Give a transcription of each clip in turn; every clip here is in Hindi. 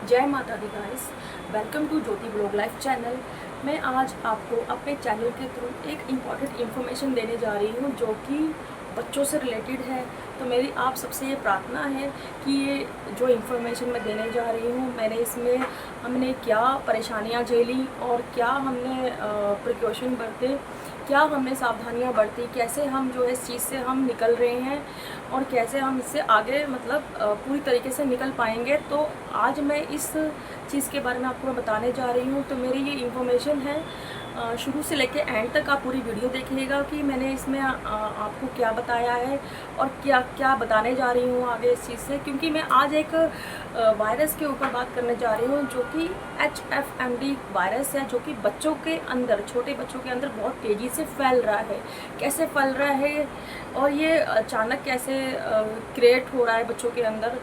जय माता दी guys, welcome to Jyoti blog life channel. मैं आज आपको अपने चैनल के थ्रू एक इम्पॉर्टेंट इन्फॉर्मेशन देने जा रही हूँ जो कि बच्चों से रिलेटेड है। तो मेरी आप सबसे ये प्रार्थना है कि ये जो इन्फॉर्मेशन मैं देने जा रही हूँ, हमने क्या परेशानियाँ झेली और क्या हमने प्रिकॉशन बरते, क्या हमने सावधानियाँ बरती, कैसे हम जो है इस चीज़ से हम निकल रहे हैं और कैसे हम इससे आगे पूरी तरीके से निकल पाएंगे। तो आज मैं इस चीज़ के बारे में आपको बताने जा रही हूँ। तो मेरी ये इन्फॉर्मेशन है, शुरू से लेकर एंड तक आप पूरी वीडियो देखिएगा कि मैंने इसमें आपको क्या बताया है और क्या क्या बताने जा रही हूँ आगे इस चीज़ से। क्योंकि मैं आज एक वायरस के ऊपर बात करने जा रही हूँ जो कि HFMD वायरस है, जो कि बच्चों के अंदर, छोटे बच्चों के अंदर बहुत तेज़ी से फैल रहा है। कैसे फैल रहा है और ये अचानक कैसे क्रिएट हो रहा है बच्चों के अंदर।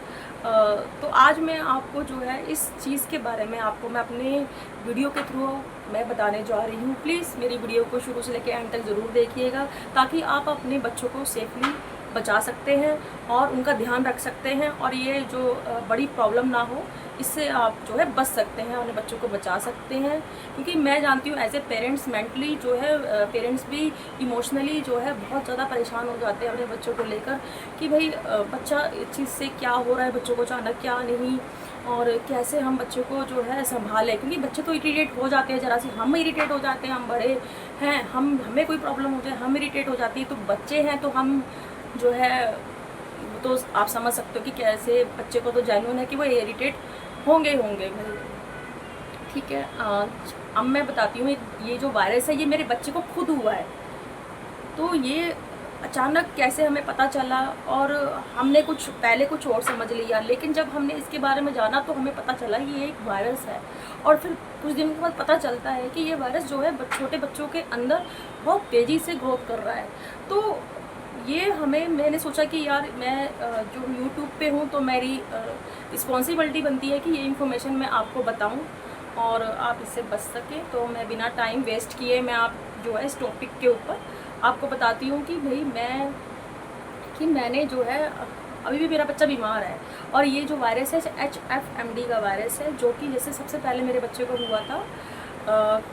तो आज मैं आपको जो है इस चीज़ के बारे में मैं अपने वीडियो के थ्रू मैं बताने जा रही हूँ। प्लीज़ मेरी वीडियो को शुरू से लेकर एंड तक ज़रूर देखिएगा ताकि आप अपने बच्चों को सेफली बचा सकते हैं और उनका ध्यान रख सकते हैं और ये जो बड़ी प्रॉब्लम ना हो, इससे आप जो है बच सकते हैं, अपने बच्चों को बचा सकते हैं। क्योंकि मैं जानती हूँ एज ए पेरेंट्स मेंटली जो है पेरेंट्स भी इमोशनली जो है बहुत ज़्यादा परेशान हो जाते हैं अपने बच्चों को लेकर कि भाई बच्चा इस चीज़ से क्या हो रहा है, बच्चों को अचानक क्या नहीं, और कैसे हम बच्चों को जो है संभालें। क्योंकि बच्चे तो इरिटेट हो जाते हैं, ज़रा सी हम इरिटेट हो जाते हैं, हम बड़े हैं, हमें कोई प्रॉब्लम होती है हम इरिटेट हो जाती है, तो बच्चे हैं तो हम जो है तो आप समझ सकते हो कि कैसे बच्चे को तो जेन्युइन है कि वो इरिटेट होंगे। ठीक है, अब मैं बताती हूँ ये जो वायरस है ये मेरे बच्चे को खुद हुआ है। तो ये अचानक कैसे हमें पता चला और हमने पहले कुछ और समझ लिया, लेकिन जब हमने इसके बारे में जाना तो हमें पता चला कि ये एक वायरस है। और फिर कुछ दिन के बाद पता चलता है कि ये वायरस जो है छोटे बच्चों के अंदर बहुत तेज़ी से ग्रोथ कर रहा है। तो ये मैंने सोचा कि यार मैं जो यूट्यूब पे हूँ तो मेरी रिस्पॉन्सिबिलिटी बनती है कि ये इन्फॉर्मेशन मैं आपको बताऊँ और आप इससे बच सकें। तो मैं बिना टाइम वेस्ट किए मैं आप जो है इस टॉपिक के ऊपर आपको बताती हूँ कि भाई मैंने जो है अभी भी मेरा बच्चा बीमार है और ये जो वायरस है HFMD का वायरस है, जो कि जैसे सबसे पहले मेरे बच्चे को हुआ था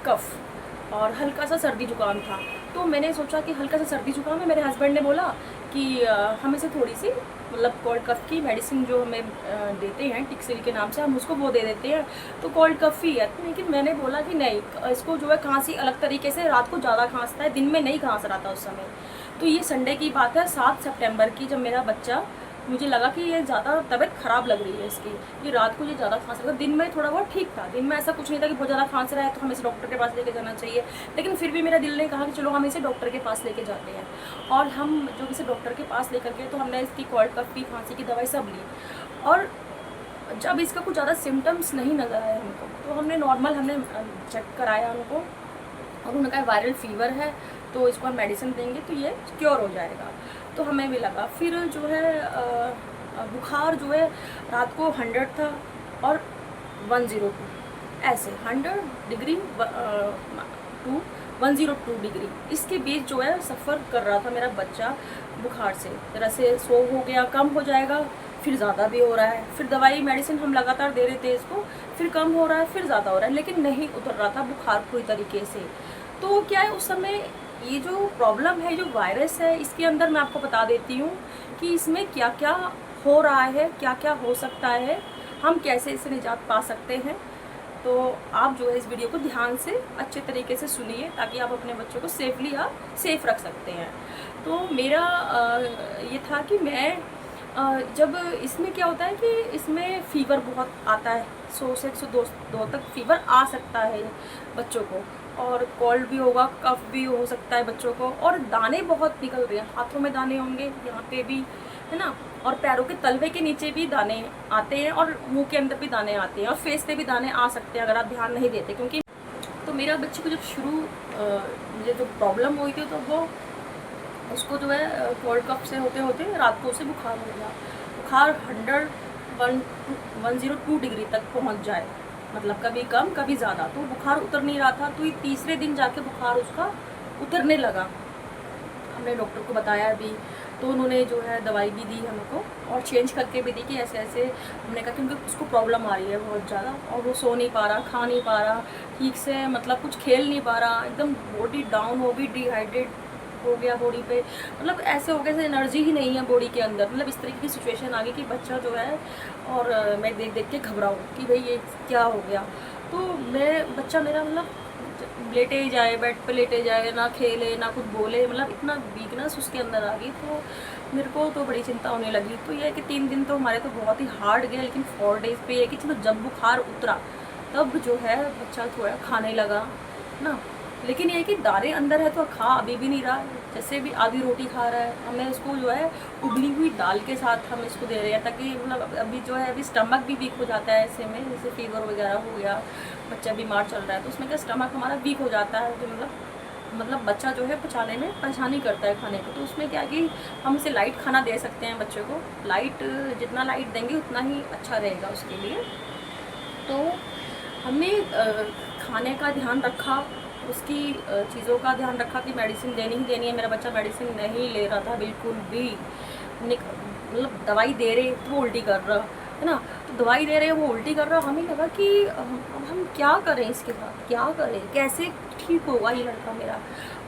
कफ और हल्का सा सर्दी जुकाम था। तो मैंने सोचा कि हल्का सा सर्दी जुकाम है, मेरे हस्बैंड ने बोला कि हम इसे थोड़ी सी कोल्ड कफ़ की मेडिसिन जो हमें देते हैं टिक्सिल के नाम से, हम उसको वो दे देते हैं, तो कोल्ड कफ़ ही है। लेकिन मैंने बोला कि नहीं, इसको जो है खांसी अलग तरीके से, रात को ज़्यादा खांसता है, दिन में नहीं खांस रहा था उस समय। तो ये संडे की बात है 7 सितंबर की, जब मेरा बच्चा, मुझे लगा कि ये ज़्यादा तबीयत ख़राब लग रही है इसकी, ये रात को ये ज़्यादा खांस रहा था, दिन में थोड़ा बहुत ठीक था, दिन में ऐसा कुछ नहीं था कि बहुत ज़्यादा खांस रहा है तो हमें इसे डॉक्टर के पास लेके जाना चाहिए। लेकिन फिर भी मेरा दिल ने कहा कि चलो हम इसे डॉक्टर के पास लेके जाते हैं, और हम जो इसे डॉक्टर के पास लेकर गए तो हमने इसकी कोल्ड कफ़ की, खांसी की दवाई सब ली। और जब इसका कुछ ज़्यादा सिम्टम्स नहीं नज़र आया हमको, तो हमने चेक कराया उनको और उन्होंने कहा वायरल फीवर है तो इसको हम मेडिसिन देंगे तो ये क्योर हो जाएगा। तो हमें भी लगा। फिर जो है बुखार जो है रात को 100 था और 102, ऐसे 100 डिग्री टू 102 डिग्री, इसके बीच जो है सफ़र कर रहा था मेरा बच्चा बुखार से। तरह से सो हो गया, कम हो जाएगा, फिर ज़्यादा भी हो रहा है, फिर दवाई मेडिसिन हम लगातार दे रहे थे इसको, फिर कम हो रहा है, फिर ज़्यादा हो रहा है, लेकिन नहीं उतर रहा था बुखार पूरी तरीके से। तो क्या है, उस समय ये जो प्रॉब्लम है, जो वायरस है, इसके अंदर मैं आपको बता देती हूँ कि इसमें क्या क्या हो रहा है, क्या क्या हो सकता है, हम कैसे इससे निजात पा सकते हैं। तो आप जो है इस वीडियो को ध्यान से अच्छे तरीके से सुनिए ताकि आप अपने बच्चों को सेफ रख सकते हैं। तो मेरा ये था कि मैं जब इसमें क्या होता है कि इसमें फ़ीवर बहुत आता है, 100 से 102 तक फ़ीवर आ सकता है बच्चों को, और कोल्ड भी होगा, कफ भी हो सकता है बच्चों को, और दाने बहुत निकल रहे हैं, हाथों में दाने होंगे, यहाँ पे भी है ना, और पैरों के तलवे के नीचे भी दाने आते हैं और मुंह के अंदर भी दाने आते हैं और फेस पे भी दाने आ सकते हैं अगर आप ध्यान नहीं देते। क्योंकि तो मेरा बच्चे को जब मुझे जो प्रॉब्लम हुई थी तो वो उसको जो है कोल्ड कफ से होते होते रात को उसे बुखार हो गया। बुखार 102 डिग्री तक पहुंच जाए, मतलब कभी कम कभी ज़्यादा, तो बुखार उतर नहीं रहा था। तो ये तीसरे दिन जाके बुखार उसका उतरने लगा। हमने डॉक्टर को बताया भी, तो उन्होंने जो है दवाई भी दी हमको और चेंज करके भी दी कि ऐसे ऐसे। हमने कहा क्योंकि उसको प्रॉब्लम आ रही है बहुत ज़्यादा और वो सो नहीं पा रहा, खा नहीं पा रहा ठीक से, मतलब कुछ खेल नहीं पा रहा, एकदम बॉडी डाउन हो गई, डिहाइड्रेट हो गया बॉडी पे, मतलब ऐसे हो गया जैसे एनर्जी ही नहीं है बॉडी के अंदर, मतलब इस तरीके की सिचुएशन आ गई कि बच्चा जो है, और मैं देख देख के घबराऊँ कि भाई ये क्या हो गया। तो मैं बच्चा मेरा मतलब लेटे ही जाए, बेड पे लेटे जाए, ना खेले ना कुछ बोले, मतलब इतना वीकनेस उसके अंदर आ गई। तो मेरे को तो बड़ी चिंता होने लगी। तो ये है कि 3 दिन तो हमारे तो बहुत ही हार्ड गए, लेकिन 4 डेज़ पे ये कि चलो जब बुखार उतरा तब जो है बच्चा थोड़ा खाने लगा ना। लेकिन ये है कि दाने अंदर है तो खा अभी भी नहीं रहा, जैसे भी आधी रोटी खा रहा है। हमें इसको जो है उबली हुई दाल के साथ हम इसको दे रहे हैं, ताकि मतलब अभी जो है अभी स्टमक भी वीक हो जाता है ऐसे में, जैसे फीवर वगैरह हो गया, बच्चा बीमार चल रहा है तो उसमें क्या स्टमक हमारा वीक हो जाता है, तो मतलब बच्चा जो है पचाने में परेशानी करता है खाने को। तो उसमें क्या है कि हम इसे लाइट खाना दे सकते हैं बच्चे को, लाइट जितना लाइट देंगे उतना ही अच्छा रहेगा उसके लिए। तो हमने खाने का ध्यान रखा, उसकी चीज़ों का ध्यान रखा कि मेडिसिन देनी ही देनी है। मेरा बच्चा मेडिसिन नहीं ले रहा था बिल्कुल भी, मतलब दवाई दे रहे तो वो उल्टी कर रहा है ना, तो दवाई दे रहे वो उल्टी कर रहा। हमें लगा कि अब हम क्या करें इसके साथ, क्या करें, कैसे ठीक होगा ये लड़का मेरा।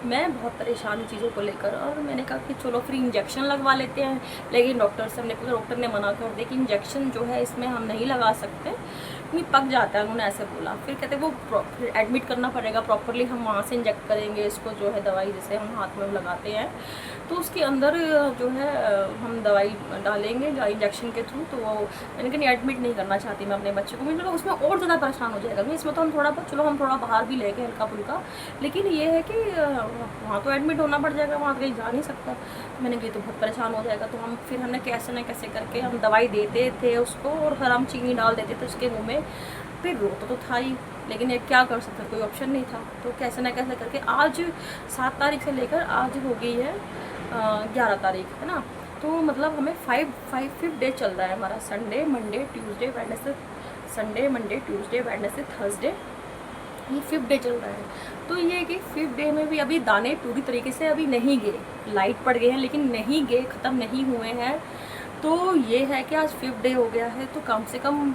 मैं बहुत परेशान हूँ चीज़ों को लेकर, और मैंने कहा कि चलो फिर इंजेक्शन लगवा लेते हैं। लेकिन डॉक्टर से हमने पूछा, डॉक्टर ने मना कर दिया कि इंजेक्शन जो है इसमें हम नहीं लगा सकते क्योंकि पक जाता है, उन्होंने ऐसे बोला। फिर कहते वो फिर एडमिट करना पड़ेगा प्रॉपरली, हम वहाँ से इंजेक्ट करेंगे इसको, जो है दवाई जैसे हम हाथ में लगाते हैं तो उसके अंदर जो है हम दवाई डालेंगे इंजेक्शन के थ्रू। तो वो मैंने कहा एडमिट नहीं करना चाहती मैं अपने बच्चे को, मुझे लगा उसमें और ज़्यादा परेशान हो जाएगा। इसमें तो हम थोड़ा बहुत चलो हम थोड़ा बाहर भी ले गए हल्का फुल्का, लेकिन ये है कि वहाँ तो एडमिट होना पड़ जाएगा, वहाँ कहीं जा नहीं सकता। मैंने कहा तो बहुत परेशान हो जाएगा। तो हम फिर हमने कैसे न कैसे करके हम दवाई देते थे उसको, और फिर हम चीनी डाल देते थे उसके मुँह में। फिर रोता तो था ही, लेकिन ये क्या कर सकते, कोई ऑप्शन नहीं था। तो कैसे ना कैसे करके आज 7 तारीख से लेकर आज हो गई है 11 तारीख, है ना। तो मतलब हमें 5 डे चल रहा है हमारा, Sunday Monday Tuesday Wednesday, Sunday Monday Tuesday Wednesday Thursday, ये 5th डे चल रहा है। तो ये कि 5th डे में भी अभी दाने पूरी तरीके से अभी नहीं गए, लाइट पड़ गए हैं लेकिन नहीं गए, ख़त्म नहीं हुए हैं। तो ये है कि आज 5th डे हो गया है, तो कम से कम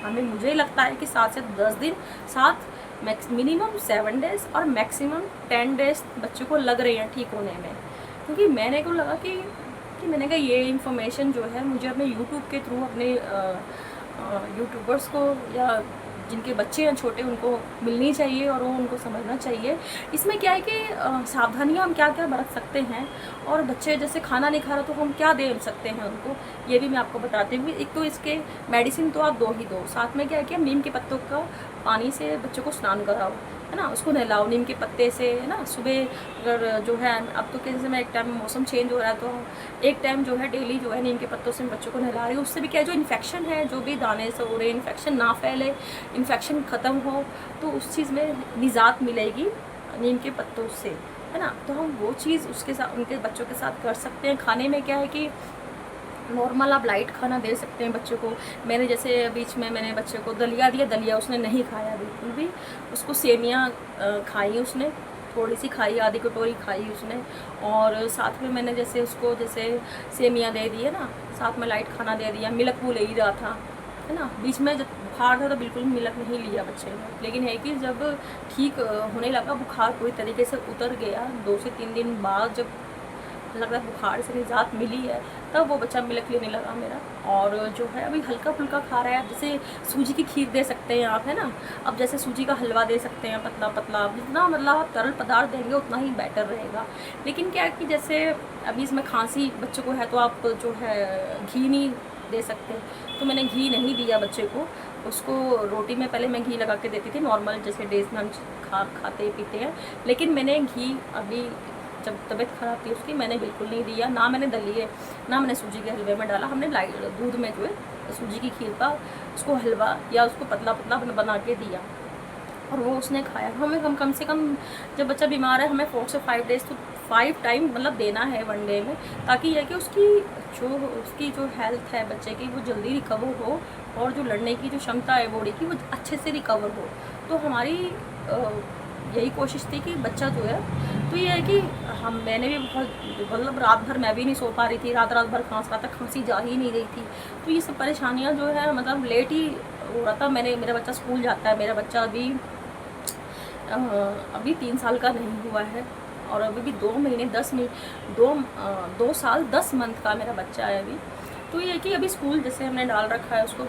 हमें मुझे लगता है कि 7 से 10 दिन, 7 मिनिमम 7 डेज़ और मैक्सिमम 10 डेज़ बच्चे को लग रहे हैं ठीक होने में। क्योंकि मैंने को लगा कि मैंने कहा ये इन्फॉर्मेशन जो है मुझे अपने यूट्यूब के थ्रू अपने यूट्यूबर्स को या जिनके बच्चे हैं छोटे उनको मिलनी चाहिए और वो उनको समझना चाहिए। इसमें क्या है कि सावधानियाँ हम क्या क्या बरत सकते हैं, और बच्चे जैसे खाना नहीं खा रहा तो हम क्या दे सकते हैं उनको, ये भी मैं आपको बताती हूँ। एक तो इसके मेडिसिन तो आप दो ही दो, साथ में क्या है कि नीम के पत्तों का पानी से बच्चों को स्नान कराओ, है ना, उसको नहलाओ नीम के पत्ते से, है ना। सुबह अगर जो है अब तो कैसे मैं एक टाइम मौसम चेंज हो रहा है तो एक टाइम जो है डेली जो है नीम के पत्तों से बच्चों को नहला रही हूँ। उससे भी क्या है जो इन्फेक्शन है, जो भी दाने से हो रहे इन्फेक्शन ना फैले, इन्फेक्शन ख़त्म हो, तो उस चीज़ में निजात मिलेगी नीम के पत्तों से, है ना। तो हम वो चीज़ उसके साथ उनके बच्चों के साथ कर सकते हैं। खाने में क्या है कि नॉर्मल आप लाइट खाना दे सकते हैं बच्चे को। मैंने जैसे बीच में मैंने बच्चे को दलिया दिया, दलिया उसने नहीं खाया बिल्कुल भी। उसको सेमियाँ खाई उसने, थोड़ी सी खाई, आधी कटोरी खाई उसने। और साथ में मैंने जैसे उसको जैसे सेमियाँ दे दी है ना, साथ में लाइट खाना दे दिया। मिल्क वो ले ही रहा था, है ना। बीच में जब बुखार था तो बिल्कुल मिल्क नहीं लिया बच्चे ने, लेकिन है कि जब ठीक होने लगा, बुखार पूरी तरीके से उतर गया, 2 से 3 दिन बाद जब लग रहा है बुखार से निजात मिली है, तब वो बच्चा मिल्क लेने लगा मेरा। और जो है अभी हल्का फुल्का खा रहा है, जैसे सूजी की खीर दे सकते हैं आप, है ना। अब जैसे सूजी का हलवा दे सकते हैं पतला पतला, जितना मतलब आप तरल पदार्थ देंगे उतना ही बेटर रहेगा। लेकिन क्या है कि जैसे अभी इसमें खांसी बच्चे को है तो आप जो है घी नहीं दे सकते, तो मैंने घी नहीं दिया बच्चे को। उसको रोटी में पहले मैं घी लगा के देती थी नॉर्मल, जैसे डेज में हम खाते पीते हैं। लेकिन मैंने घी अभी जब तबीयत ख़राब थी उसकी मैंने बिल्कुल नहीं दिया, ना मैंने दलिए ना मैंने सूजी के हलवे में डाला। हमने लाइट दूध में जो है सूजी की खीर का उसको हलवा या उसको पतला पतला बना के दिया, और वो उसने खाया। हम कम से कम जब बच्चा बीमार है हमें 4 से 5 डेज़ तो 5 टाइम मतलब देना है 1 डे में, ताकि यह कि उसकी जो हेल्थ है बच्चे की वो जल्दी रिकवर हो, और जो लड़ने की जो क्षमता है बॉडी की वो अच्छे से रिकवर हो। तो हमारी यही कोशिश थी कि बच्चा जो है, तो ये है कि मैंने भी बहुत मतलब रात भर मैं भी नहीं सो पा रही थी, रात भर रहा था, खांसी जा ही नहीं रही थी। तो ये सब परेशानियाँ जो है मतलब लेट ही हो रहा था। मेरा बच्चा स्कूल जाता है, मेरा बच्चा अभी 3 साल का नहीं हुआ है, और अभी भी 2 महीने 10 महीने 2 साल 10 मंथ का मेरा बच्चा है अभी। तो ये है कि अभी स्कूल जैसे हमने डाल रखा है उसको,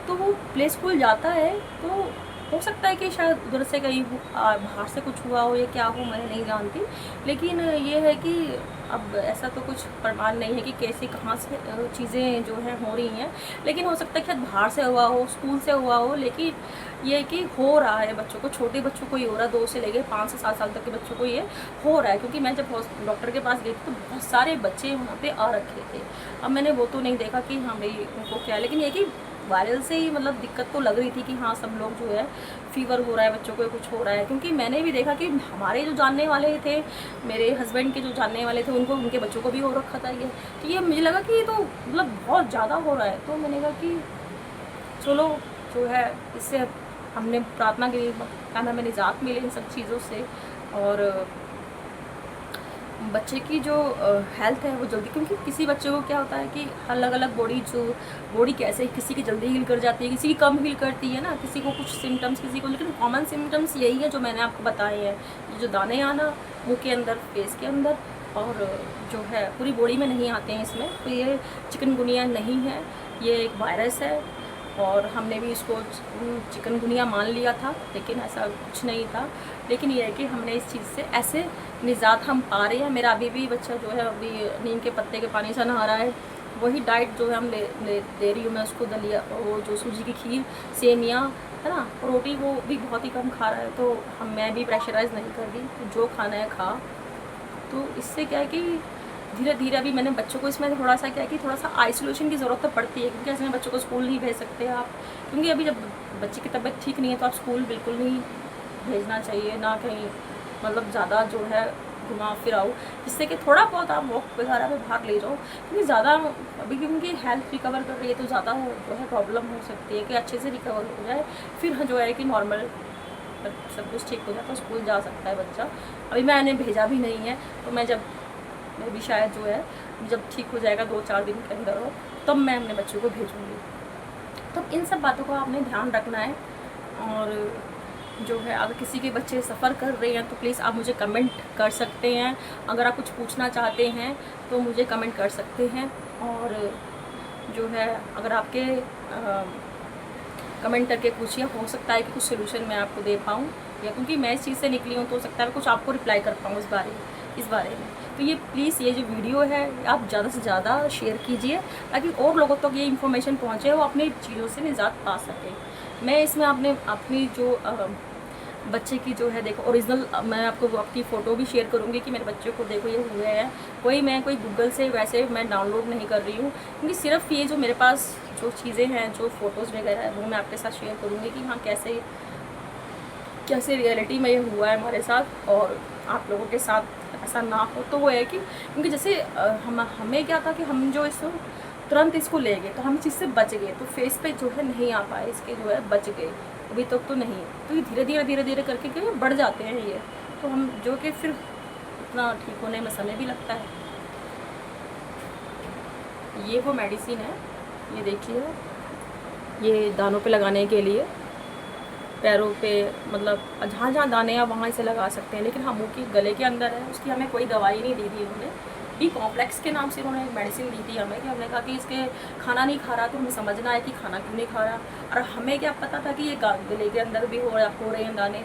तो वो प्ले स्कूल जाता है, तो हो सकता है कि शायद उधर से कहीं बाहर से कुछ हुआ हो या क्या हो, मैं नहीं जानती। लेकिन ये है कि अब ऐसा तो कुछ प्रमाण नहीं है कि कैसे कहाँ से चीज़ें जो हैं हो रही हैं, लेकिन हो सकता है कि शायद बाहर से हुआ हो, स्कूल से हुआ हो। लेकिन ये है कि हो रहा है बच्चों को, छोटे बच्चों को ये हो रहा है, 2 से लेकर 5 से 7 साल तक के बच्चों को ये हो रहा है। क्योंकि मैं जब डॉक्टर के पास गई थी तो बहुत सारे बच्चे वहाँ पे आ रखे थे। अब मैंने वो तो नहीं देखा कि हाँ भाई उनको क्या है, लेकिन ये कि वायरल से ही मतलब दिक्कत तो लग रही थी कि हाँ सब लोग जो है फीवर हो रहा है, बच्चों को कुछ हो रहा है। क्योंकि मैंने भी देखा कि हमारे जो जानने वाले थे, मेरे हस्बैंड के जो जानने वाले थे, उनके बच्चों को भी हो रखा था ये। तो ये मुझे लगा कि ये तो मतलब बहुत ज़्यादा हो रहा है। तो मैंने कहा कि चलो जो है इससे हमने प्रार्थना की, कहना हमें निजात मिले इन सब चीज़ों से, और बच्चे की जो हेल्थ है वो जल्दी, क्योंकि किसी बच्चे को क्या होता है कि अलग अलग बॉडी कैसे, किसी की जल्दी हील कर जाती है, किसी की कम हील करती है ना, किसी को कुछ सिम्टम्स, किसी को, लेकिन कॉमन सिम्टम्स यही है जो मैंने आपको बताए हैं। जो दाने आना मुंह के अंदर, फेस के अंदर, और जो है पूरी बॉडी में नहीं आते हैं इसमें। तो ये चिकनगुनिया नहीं है, ये एक वायरस है, और हमने भी इसको चिकनगुनिया मान लिया था, लेकिन ऐसा कुछ नहीं था। लेकिन ये है कि हमने इस चीज़ से ऐसे निजात हम पा रहे हैं। मेरा अभी भी बच्चा जो है अभी नीम के पत्ते के पानी से नहा रहा है, वही डाइट जो है हम दे रही हूँ मैं उसको। दलिया, वो जो सूजी की खीर, सेमियाँ है ना, रोटी, वो भी बहुत ही कम खा रहा है। तो मैं भी प्रेशराइज़ नहीं कर रही, तो जो खाना है खा। तो इससे क्या है कि धीरे धीरे अभी मैंने बच्चों को इसमें थोड़ा सा क्या है कि थोड़ा सा आइसोलेशन की ज़रूरत तो पड़ती है, क्योंकि ऐसे में बच्चों को स्कूल नहीं भेज सकते आप। क्योंकि अभी जब बच्चे की तबीयत ठीक नहीं है तो आप स्कूल बिल्कुल नहीं भेजना चाहिए, ना कहीं मतलब ज़्यादा जो है घुमा फिराओ, जिससे कि थोड़ा बहुत आप वॉक वगैरह पे बाहर ले जाओ। क्योंकि ज़्यादा अभी क्योंकि हेल्थ रिकवर कर रही है, तो ज़्यादा जो है प्रॉब्लम हो सकती है कि अच्छे से रिकवर हो जाए, फिर जो है कि नॉर्मल सब कुछ ठीक हो जाए तो स्कूल जा सकता है बच्चा। अभी मैंने भेजा भी नहीं है, तो मैं भी शायद जो है जब ठीक हो जाएगा 2-4 दिन के अंदर हो, तब मैं अपने बच्चों को भेजूँगी। तो इन सब बातों का आपने ध्यान रखना है। और जो है अगर किसी के बच्चे सफ़र कर रहे हैं तो प्लीज़ आप मुझे कमेंट कर सकते हैं। अगर आप कुछ पूछना चाहते हैं तो मुझे कमेंट कर सकते हैं। और जो है अगर आपके कमेंट करके पूछिए, हो सकता है कि कुछ सोल्यूशन मैं आपको दे पाऊँ, या क्योंकि मैं इस चीज़ से निकली हूँ तो हो सकता है कुछ आपको रिप्लाई कर पाऊँ इस बारे में। तो ये प्लीज़ ये जो वीडियो है आप ज़्यादा से ज़्यादा शेयर कीजिए, ताकि और लोगों तक ये इन्फॉर्मेशन पहुँचे, वो अपनी चीज़ों से निजात पा सकें। मैं इसमें अपनी जो बच्चे की जो है देखो ओरिजिनल, मैं आपको वो आपकी फ़ोटो भी शेयर करूँगी कि मेरे बच्चे को देखो ये हुए हैं। कोई गूगल से वैसे मैं डाउनलोड नहीं कर रही हूँ, क्योंकि सिर्फ ये जो मेरे पास जो चीज़ें हैं, जो फ़ोटोज़ वगैरह है, वो मैं आपके साथ शेयर करूँगी कि हाँ कैसे रियलिटी में ये हुआ है हमारे साथ, और आप लोगों के साथ ऐसा ना हो। तो वो है कि क्योंकि जैसे हमें क्या था कि हम जो तुरंत इसको ले गए तो हम इस चीज़ से बच गए, तो फेस पे जो है नहीं आ पाए, इसके जो है बच गए, अभी तक तो नहीं। तो ये धीरे धीरे करके क्या बढ़ जाते हैं ये, तो हम जो कि फिर इतना ठीक होने में समय भी लगता है। ये वो मेडिसिन है, ये देखिए, ये दानों पे लगाने के लिए, पैरों पे, मतलब जहाँ जहाँ दाने हैं वहाँ इसे लगा सकते हैं। लेकिन हाँ मुँह के गले के अंदर है, उसकी हमें कोई दवाई नहीं दी थी उन्होंने। बी कॉम्प्लेक्स के नाम से उन्होंने एक मेडिसिन दी थी हमें, कि हमने कहा कि इसके खाना नहीं खा रहा, तो हमें समझना है कि खाना क्यों नहीं खा रहा। और हमें क्या पता था कि ये गले के अंदर भी हो रहे हैं दाने।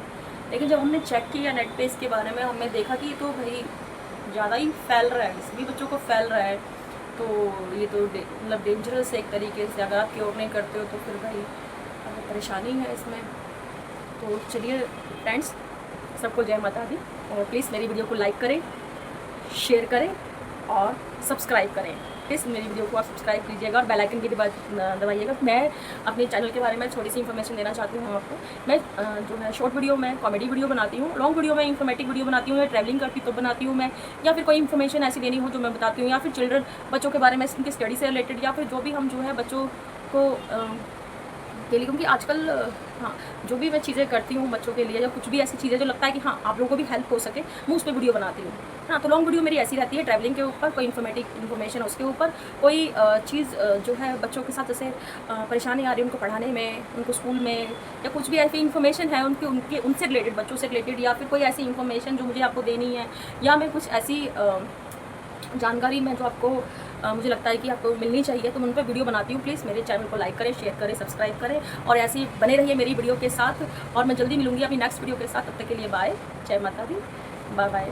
लेकिन जब हमने चेक किया नेट पे इसके बारे में, हमने देखा कि तो भाई ज़्यादा ही फैल रहा है, सभी बच्चों को फैल रहा है। तो ये तो मतलब डेंजरस है एक तरीके से, अगर आप क्योर नहीं करते हो तो फिर भाई परेशानी है इसमें। तो चलिए फ्रेंड्स, सबको जय माता दी, और प्लीज़ मेरी वीडियो को लाइक करें, शेयर करें और सब्सक्राइब करें। प्लीज़ मेरी वीडियो को आप सब्सक्राइब कीजिएगा और बेल आइकन की दबाइएगा। मैं अपने चैनल के बारे में छोटी सी इन्फॉर्मेशन देना चाहती हूँ आपको। मैं जो है शॉर्ट वीडियो में कॉमेडी वीडियो बनाती हूँ, लॉन्ग वीडियो में इन्फॉर्मेटिव वीडियो बनाती हूँ, या ट्रैवलिंग करती तो बनाती हूँ मैं, या फिर कोई इन्फॉर्मेशन ऐसी देनी हो जो मैं बताती हूँ, या फिर बच्चों के बारे में, उनकी स्टडी से रिलेटेड, या फिर जो भी हम जो है बच्चों को डेली, क्योंकि आजकल हाँ, जो भी मैं चीज़ें करती हूँ बच्चों के लिए या कुछ भी ऐसी चीज़ें जो लगता है कि हाँ आप लोगों को भी हेल्प हो सके, मैं उस पर वीडियो बनाती हूँ। हाँ, तो लॉन्ग वीडियो मेरी ऐसी रहती है ट्रैवलिंग के ऊपर, कोई इन्फॉर्मेशन उसके ऊपर, कोई चीज़ जो है बच्चों के साथ जैसे परेशानी आ रही है उनको पढ़ाने में, उनको स्कूल में, या कुछ भी ऐसी इन्फॉर्मेशन है उनके उनसे रिलेटेड, बच्चों से रिलेटेड, या फिर कोई ऐसी इन्फॉर्मेशन जो मुझे आपको देनी है, या मैं कुछ ऐसी जानकारी में जो आपको मुझे लगता है कि आपको मिलनी चाहिए, तो मैं उन पर वीडियो बनाती हूँ। प्लीज़ मेरे चैनल को लाइक करें, शेयर करें, सब्सक्राइब करें और ऐसे ही बने रहिए मेरी वीडियो के साथ। और मैं जल्दी मिलूँगी अपनी नेक्स्ट वीडियो के साथ। तब तक के लिए बाय, जय माता दी, बाय बाय।